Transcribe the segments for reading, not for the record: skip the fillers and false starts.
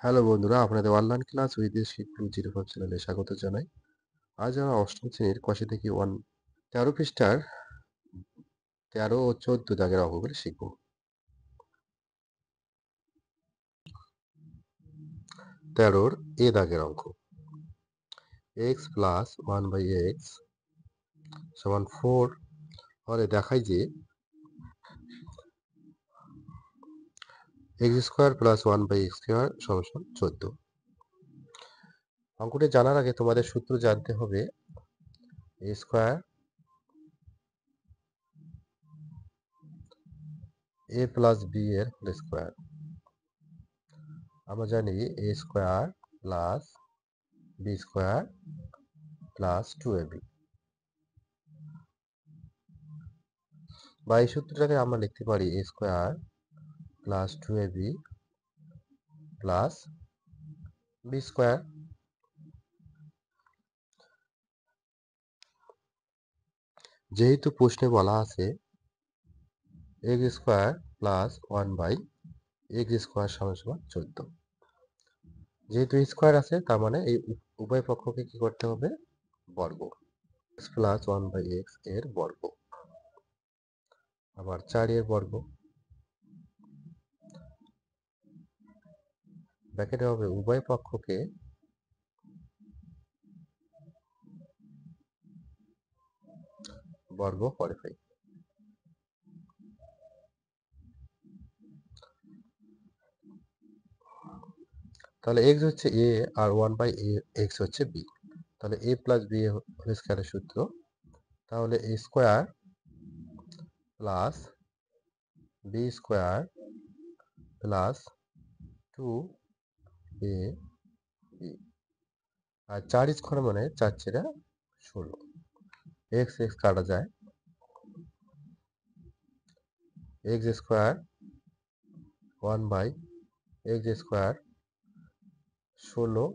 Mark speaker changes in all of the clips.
Speaker 1: Hello বন্ধুরা, আপনাদের online class with শিক্ষক 05 চ্যানেলে স্বাগত জানাই। আজ আমরা অষ্টম শ্রেণীর কষে থেকে 13 পৃষ্ঠার 13 ও 14 দাগের অঙ্কগুলি শিখব। 13 এ দাগের অঙ্ক। x প্লাস 1/x সমান 4 হলে দেখায় যে x square plus 1/x square সমান 14। অঙ্কটি জানার আগে তোমাদের সূত্র জানতে হবে। a square a plus b এর হোল স্কোয়ার। আমরা জানি a square plus b square plus 2ab, বা এই সূত্রটাকে আমরা লিখতে পারি a square plus 2ab plus b square. যেহেতু প্রশ্নে বলা আছে x square plus 1/x square সমান 14, যেহেতু স্কোয়ার আছে তার মানে এই উভয় পক্ষকে কি করতে হবে? বর্গ। x প্লাস 1/x এর বর্গ, আবার 4 এর বর্গ, ব্র্যাকেটে হবে উভয় পক্ষকে বর্গ করে ফেলি। তাহলে x হচ্ছে a আর 1/x হচ্ছে b। তাহলে a প্লাস b হোল স্কয়ারের সূত্র, তাহলে a square plus b square plus 2ab, আর 4 স্কোয়ার মানে 4 × 16, x x কাটা যায়, x square 1/x square 16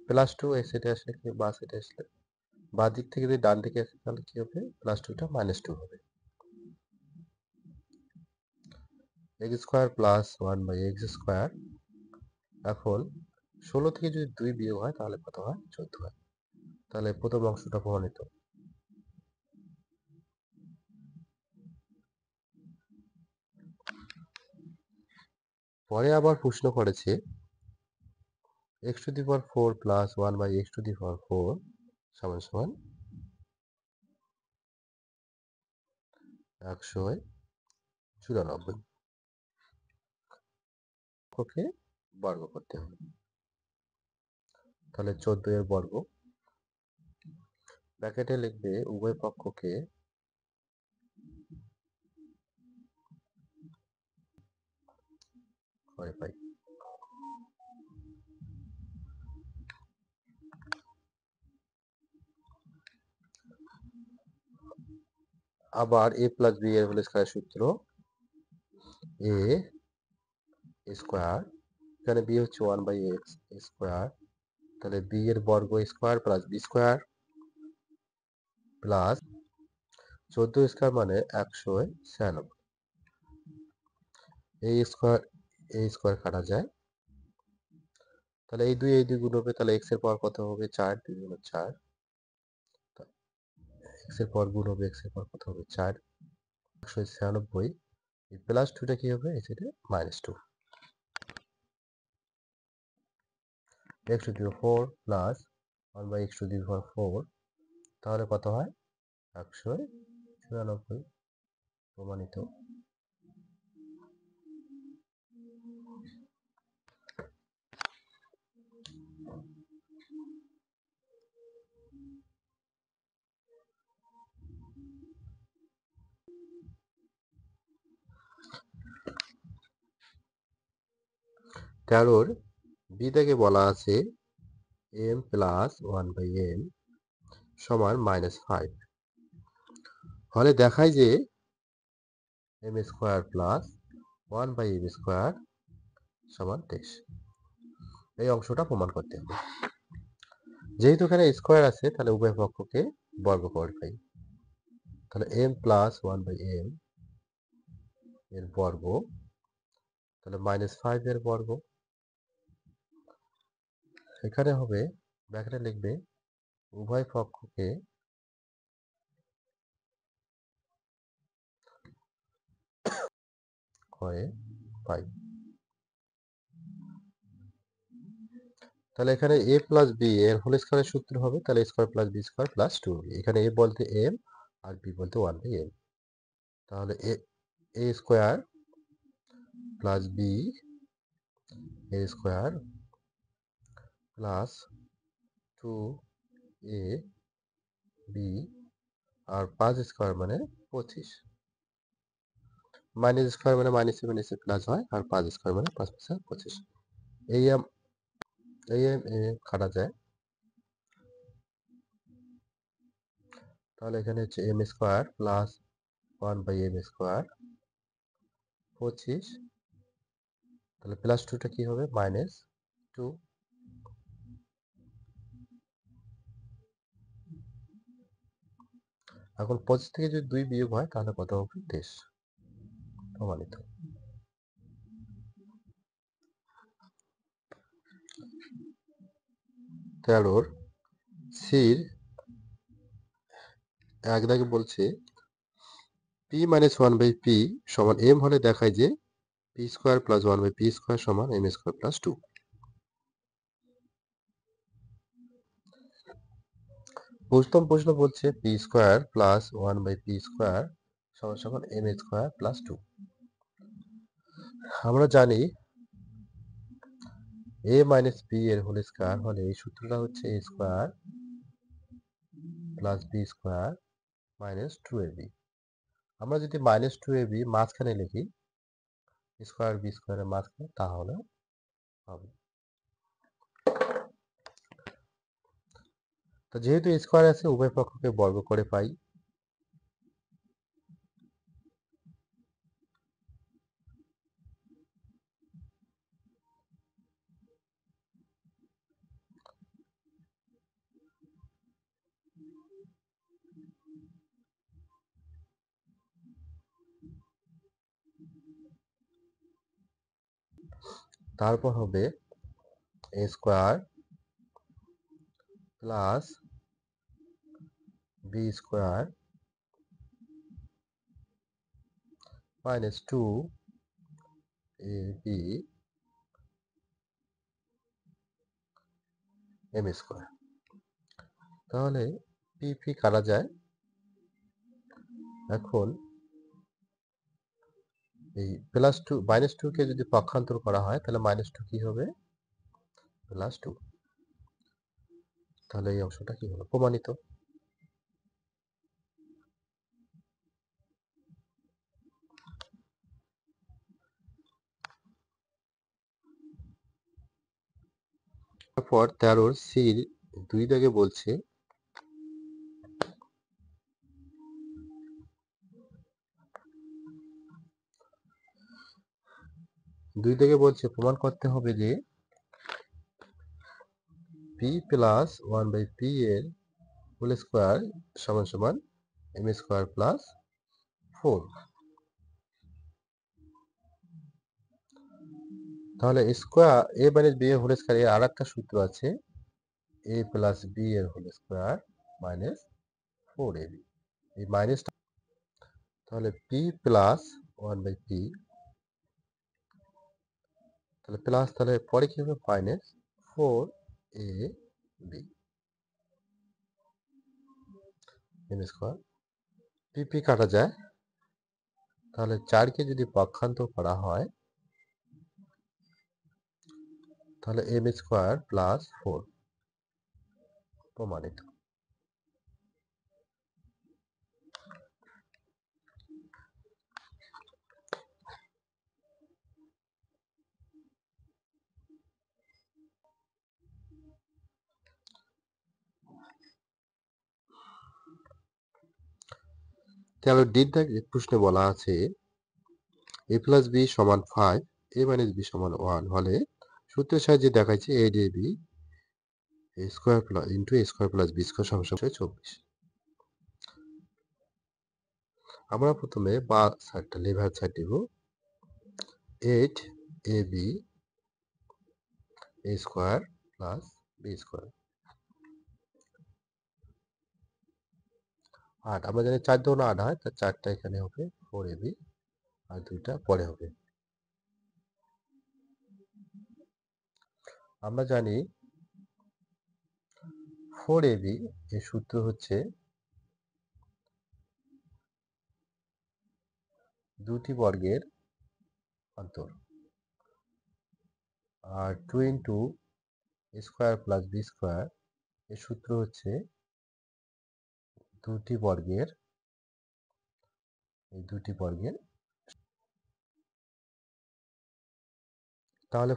Speaker 1: plus 2 এই সাইডে আসলে কি বা সাইডে আসলে বাঁ দিক থেকে যদি ডান দিকে আসে তাহলে কি হবে? প্লাস 2টা -2 হবে। x square plus 1/x square, এখন 16 থেকে যদি 2 বিয়োগ হয় তাহলে কত হয়? 14 হয়। তাহলে প্রথম অংশটা প্রমাণিত। পরে আবার প্রশ্ন করেছে x to the power 4 plus 1/x to the power 4 সমান 194, ওকে বর্গ করতে হবে। তাহলে 14 এর বর্গ, ব্র্যাকেটে লিখবে উভয় পক্ষকে করে পাই। আবার a প্লাস b এর হোল স্কয়ার সূত্র, a স্কোয়ার, এখানে b হচ্ছে 1/x স্কোয়ার, তাহলে b এর বর্গ square plus b square plus 14 square মানে 196, এই স্কোয়ার কাটা যায়, তাহলে এই দুই গুণ হবে, তাহলে x এর পাওয়ার কত হবে? 4, 2 গুণ 4, x এর পাওয়ার গুণ হবে, x এর পাওয়ার কত হবে? 4, 196, এই প্লাস 2টা কি হবে? এই সাইডে -2, x to the power 4 plus 1/x to the power 4, তাহলে কত হয়? 194, প্রমাণিত। তেরোর বি থেকে বলা আছে m প্লাস 1/m সমান -5 হলে দেখায় যে m square plus 1/m square সমান 23। এই অংশটা প্রমাণ করতে হবে। যেহেতু এখানে স্কোয়ার আছে তাহলে উভয় পক্ষকে বর্গ করে পাই। তাহলে m প্লাস 1/m এর বর্গ, তাহলে -5 এর বর্গ এখানে হবে ব্র্যাকেটে লিখবে উভয় পক্ষকে করে পাই। তাহলে এখানে a প্লাস বি এর হোল স্কয়ারের সূত্র হবে তাহলে a square plus B square plus 2 এখানে a বলতে m আর b বলতে 1/m। তাহলে a square plus B a square plus 2a b আর 5 স্কয়ার মানে 25। মাইনাস স্কয়ার মানে মাইনাস এসে প্লাস হয় আর 5 স্কয়ার মানে 5 5 25। এই m কাটা যায়। তাহলে এখানে হচ্ছে m square plus 1/m square 25। তাহলে প্লাস 2টা কি হবে মাইনাস 2। এখন 25 থেকে যদি 2 বিয়োগ হয় তাহলে কত হবে 23। প্রমাণিত। 13 সির এক দাগে বলছে p মাইনাস 1/p সমান m হলে দেখায় যে p square plus 1/p square সমান m স্কয়ার প্লাস 2। প্রথম প্রশ্ন বলছে p square plus 1/p square সমান সমান m স্কয়ার প্লাস 2। আমরা জানি a মাইনাস b এর হোল স্কয়ার হলে এই সূত্রটা হচ্ছে a square plus b square minus 2ab। আমরা যদি মাইনাস 2ab মাঝখানে লিখি স্কয়ার বি স্কয়ারের মাঝখানে তাহলে হবে। তো যেহেতু স্কয়ার আছে উভয় পক্ষকে বর্গ করে পাই। তারপর হবে a square plus b square minus 2ab m square. তাহলে পি কাটা যায়। এখন এই প্লাস 2 মাইনাস 2 কে যদি পক্ষান্তর করা হয় তাহলে মাইনাস 2 কি হবে প্লাস 2। তাহলে এই অংশটা কি হলো প্রমাণিত। তারপর 13 সির 2 দাগে বলছে প্রমাণ করতে হবে যে p প্লাস 1/p এর হোল স্কয়ার সমান সমান m স্কয়ার প্লাস 4। তাহলে স্কয়ার a মাইনাস b এর হোল স্কয়ার এর আরেকটা সূত্র আছে a প্লাস b এর হোল স্কয়ার মাইনাস 4ab। এই মাইনাসটা তাহলে p প্লাস 1/p তাহলে প্লাস তাহলে পরে কি হবে minus 4ab m square p কাটা যায়। তাহলে 4 কে যদি পক্ষান্তর করা হয় তাহলে m স্কয়ার প্লাস 4 প্রমাণিত। তাহলে ডির দাগে প্রশ্নে বলা আছে a প্লাস b সমান 5 a মাইনাস b সমান 1 হলে সূত্রের সাহায্যে দেখাচ্ছে a দিয়ে b a square plus into a square plus b square সমান সমান 24। আমরা প্রথমে বা সাইডটা লেফট সাইড দিব 8ab a square plus b B square. 8 আমরা জানি 4 2 8 হয়, তার 4টা এখানে হবে 4ab আর 2টা পরে হবে। আমরা জানি 4ab এর সূত্র হচ্ছে দুটি বর্গের অন্তর, আর 2 into square plus B square এর সূত্র হচ্ছে দুটি বর্গের তাহলে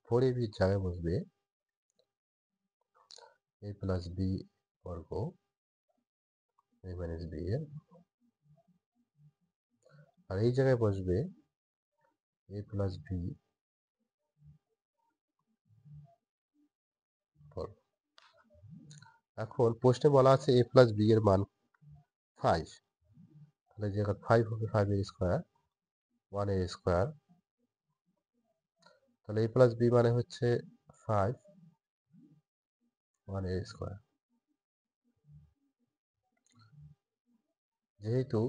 Speaker 1: 4ab জায়গায় বসবে a প্লাস বি বর্গ a মাইনাস বি এর, আর এই জায়গায় বসবে a প্লাস বি বর্গ। এখন প্রশ্নে বলা আছে a প্লাস বি এর মান 5, তাহলে যে 5 হবে 5 এর স্কোয়ার 1 এর স্কোয়ার, তাহলে a প্লাস বি মানে হচ্ছে 5 1 এর স্কোয়ার। যেহেতু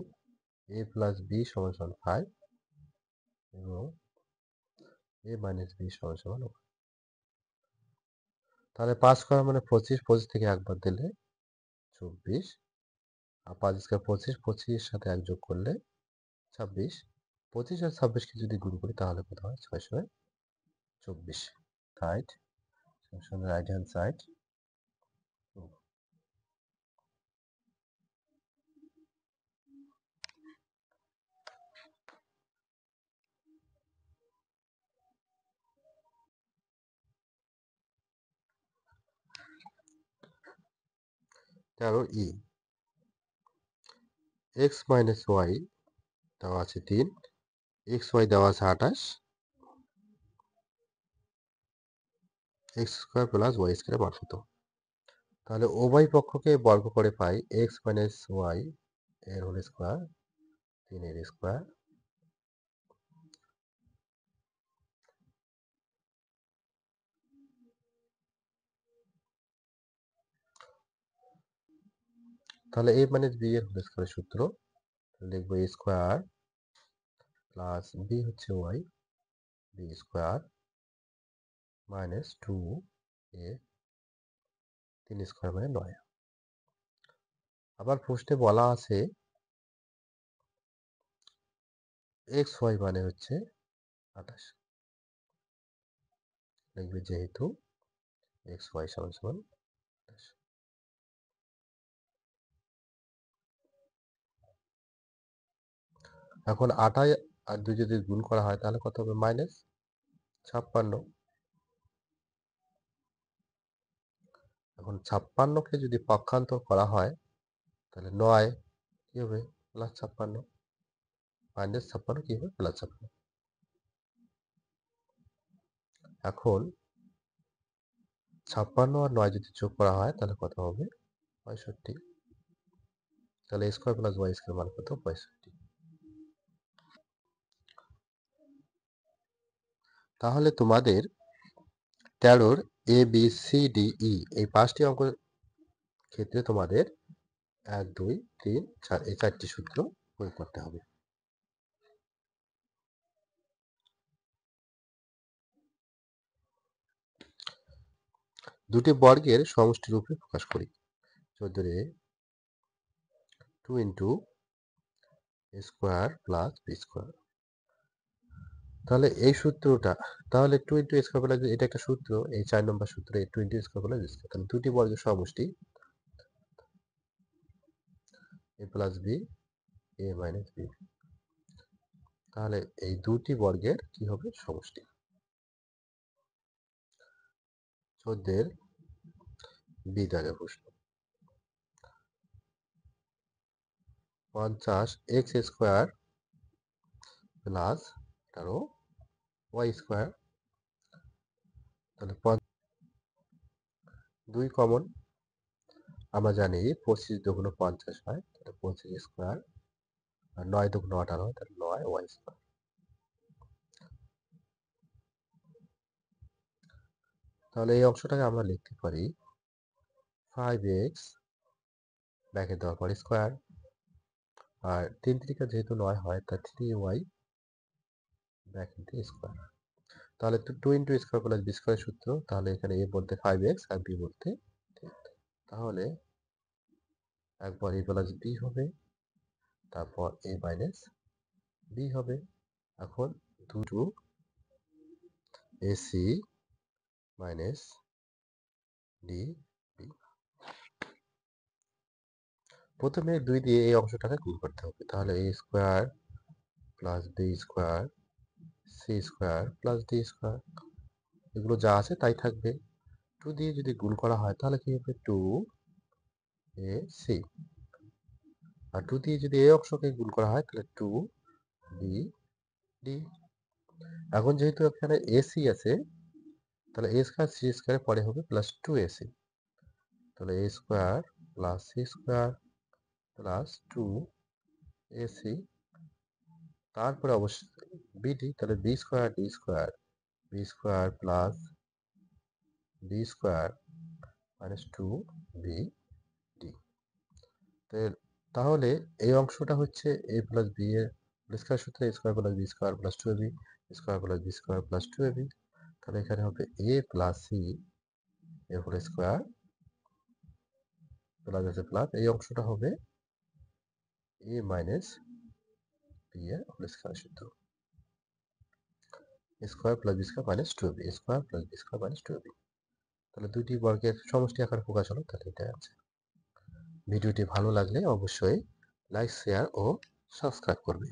Speaker 1: a প্লাস বি সমান সমান 5 এবং a মাইনাস বি সমান সমান 1, তাহলে 5 করা মানে 25, 25 থেকে একবার দিলে 24, আর 5 স্কোয়ার 25, 25 সাথে 1 যোগ করলে 26, 25 আর 26কে যদি গুণ করি তাহলে কত হয় 624, রাইট? Right hand side. তেরো ই এক্স মাইনাস ওয়াই দেওয়া আছে 3, এক্স ওয়াই দেওয়া আছে 28, X square plus Y square মান কত? তাহলে উভয় পক্ষকে বর্গ করে পাই এক্স মাইনাস ওয়াই এর হোল স্কোয়ার 3 এর স্কোয়ার তাহলে a মাইনাস বি এর হোল স্কোয়ারের সূত্র লিখবো a স্কোয়ার প্লাস বি হচ্ছে Y B square minus 2a 3 square মানে 9। আবার প্রশ্নে বলা আছে এক্স ওয়াই মানে হচ্ছে 28, লিখবে যেহেতু এক্স ওয়াই সমান সমান 28। এখন 28 আর 2 যদি গুণ করা হয় তাহলে কত হবে মাইনাস 56। এখন 56কে যদি পক্ষান্তর করা হয় তাহলে 9 কি হবে প্লাস 56, মাইনাস 56 কি হবে প্লাস 56। এখন 56 আর 9 যদি যোগ করা হয় তাহলে কত হবে 65, তাহলে স্কোয়ার প্লাস ওয়াই স্কোয়ার মান কত 65। তাহলে তোমাদের 13 A B C D E এই 5টি অঙ্কের ক্ষেত্রে তোমাদের 1 2 3 4 এই 4টি সূত্র প্রয়োগ করতে হবে। দুটি বর্গের সমষ্টি রূপে প্রকাশ করি। 14 এ 2 into square plus B square, তাহলে এই সূত্রটা তাহলে 2 ইন্টু স্কোয়ার প্লাস এটা একটা সূত্র, এই 4 নম্বর সূত্র এই 2 into square plus B square, তাহলে দুটি বর্গের সমষ্টি A plus B A minus B, তাহলে এই দুটি বর্গের কি হবে সমষ্টি। 14 বি দাগের প্রশ্ন 50 X square plus 18 Y square, তাহলে 2 কমন, আমরা জানি 25 দুগুণ 50 হয়, তাহলে 25 স্কোয়ার আর 9 দুগুণ 18 হয়, তাহলে 9 ওয়াই স্কোয়ার। তাহলে এই অংশটাকে আমরা লিখতে পারি 5x ব্র্যাকেট দেওয়ার পর স্কোয়ার, আর 3 3 যেহেতু 9 হয় তাই 3y ব্র্যাকেট দিয়ে স্কোয়ার। তাহলে 2 into square plus B square সূত্র, তাহলে এখানে a বলতে 5x আর b বলতে 3। তাহলে একবার a প্লাস b হবে, তারপর a মাইনাস b হবে। এখন 2 ac মাইনাস db। প্রথমে 2 দিয়ে এই অংশটাকে গুণ করতে হবে, তাহলে a square plus b square C square plus D square, এগুলো যা আছে তাই থাকবে। 2 দিয়ে যদি গুণ করা হয় তাহলে কি হবে 2ac, আর 2 দিয়ে যদি এই অংশকে গুণ করা হয় তাহলে 2bd। এখন যেহেতু এখানে এসি আছে তাহলে a স্কোয়ার সি স্কোয়ারের পরে হবে প্লাস 2ac, তাহলে a square plus C square plus 2ac, তারপরে অবশ্যই বিডি, তাহলে B square D square B square plus D square minus 2bd। তাহলে এই অংশটা হচ্ছে a প্লাস বি এর স্কোয়ার সূত্রে a square plus B square plus 2ab square plus B square plus 2ab। তাহলে এখানে হবে a প্লাস সি এ হোল স্কোয়ার প্লাস আছে প্লাস, এই অংশটা হবে a মাইনাস বি এর হোল স্কোয়ার সূত্র square plus B square minus 2ab square plus B square minus 2ab। তাহলে দুইটি বর্গের সমষ্টি আকারে প্রকাশ হলো, তাহলে এটা আছে। ভিডিওটি ভালো লাগলে অবশ্যই লাইক শেয়ার ও সাবস্ক্রাইব করবে।